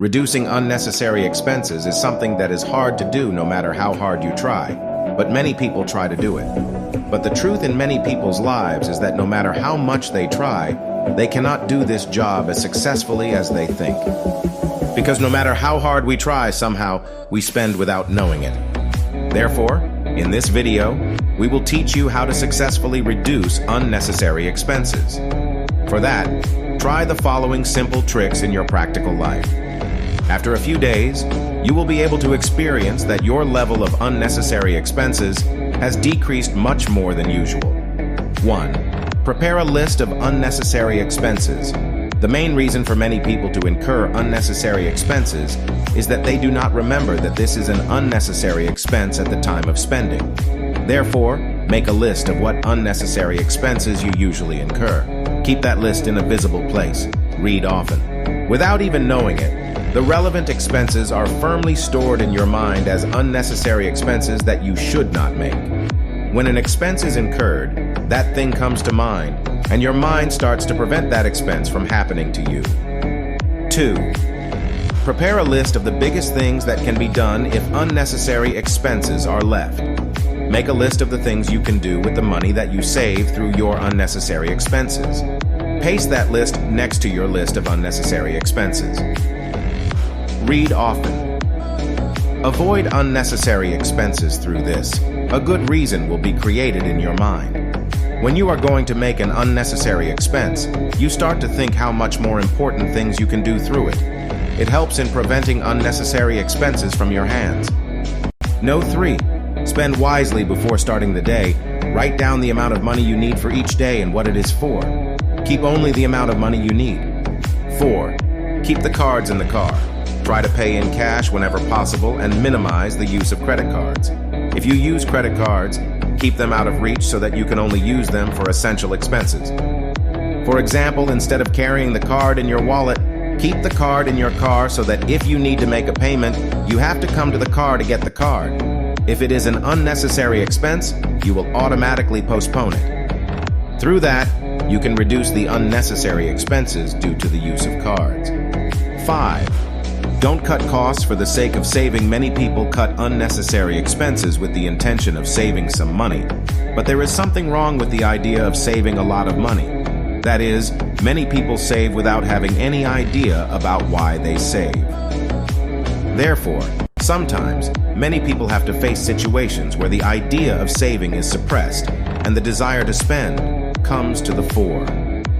Reducing unnecessary expenses is something that is hard to do no matter how hard you try, but many people try to do it. But the truth in many people's lives is that no matter how much they try, they cannot do this job as successfully as they think. Because no matter how hard we try, somehow we spend without knowing it. Therefore, in this video, we will teach you how to successfully reduce unnecessary expenses. For that, try the following simple tricks in your practical life. After a few days, you will be able to experience that your level of unnecessary expenses has decreased much more than usual. 1. Prepare a list of unnecessary expenses. The main reason for many people to incur unnecessary expenses is that they do not remember that this is an unnecessary expense at the time of spending. Therefore, make a list of what unnecessary expenses you usually incur. Keep that list in a visible place. Read often. Without even knowing it, the relevant expenses are firmly stored in your mind as unnecessary expenses that you should not make. When an expense is incurred, that thing comes to mind, and your mind starts to prevent that expense from happening to you. 2. Prepare a list of the biggest things that can be done if unnecessary expenses are left. Make a list of the things you can do with the money that you save through your unnecessary expenses. Paste that list next to your list of unnecessary expenses. Read often. Avoid unnecessary expenses through this. A good reason will be created in your mind. When you are going to make an unnecessary expense, you start to think how much more important things you can do through it. It helps in preventing unnecessary expenses from your hands. Note 3. Spend wisely before starting the day. Write down the amount of money you need for each day and what it is for. Keep only the amount of money you need. 4. Keep the cards in the car. Try to pay in cash whenever possible and minimize the use of credit cards. If you use credit cards, keep them out of reach so that you can only use them for essential expenses. For example, instead of carrying the card in your wallet, keep the card in your car so that if you need to make a payment, you have to come to the car to get the card. If it is an unnecessary expense, you will automatically postpone it. Through that, you can reduce the unnecessary expenses due to the use of cards. 5. Don't cut costs for the sake of saving. Many people cut unnecessary expenses with the intention of saving some money. But there is something wrong with the idea of saving a lot of money. That is, many people save without having any idea about why they save. Therefore, sometimes, many people have to face situations where the idea of saving is suppressed and the desire to spend comes to the fore.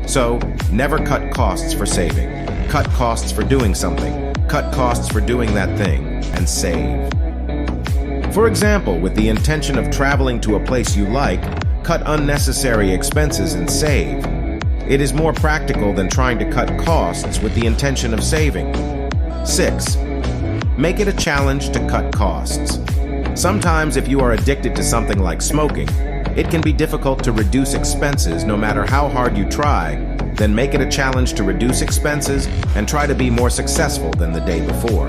So, never cut costs for saving. Cut costs for doing something. Cut costs for doing that thing, and save. For example, with the intention of traveling to a place you like, cut unnecessary expenses and save. It is more practical than trying to cut costs with the intention of saving. 6. Make it a challenge to cut costs. Sometimes if you are addicted to something like smoking, it can be difficult to reduce expenses no matter how hard you try. Then make it a challenge to reduce expenses and try to be more successful than the day before.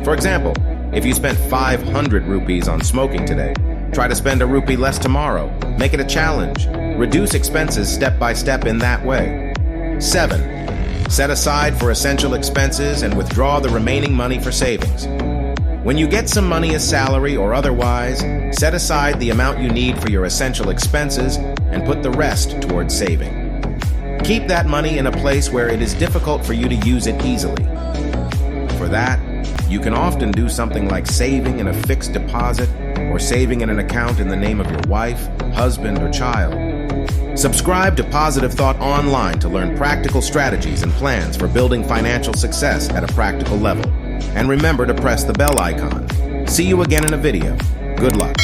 For example, if you spent 500 rupees on smoking today, try to spend a rupee less tomorrow. Make it a challenge. Reduce expenses step by step in that way. 7. Set aside for essential expenses and withdraw the remaining money for savings. When you get some money as salary or otherwise, set aside the amount you need for your essential expenses and put the rest towards saving. Keep that money in a place where it is difficult for you to use it easily. For that, you can often do something like saving in a fixed deposit or saving in an account in the name of your wife, husband, or child. Subscribe to Positive Thought Online to learn practical strategies and plans for building financial success at a practical level. And remember to press the bell icon. See you again in a video. Good luck.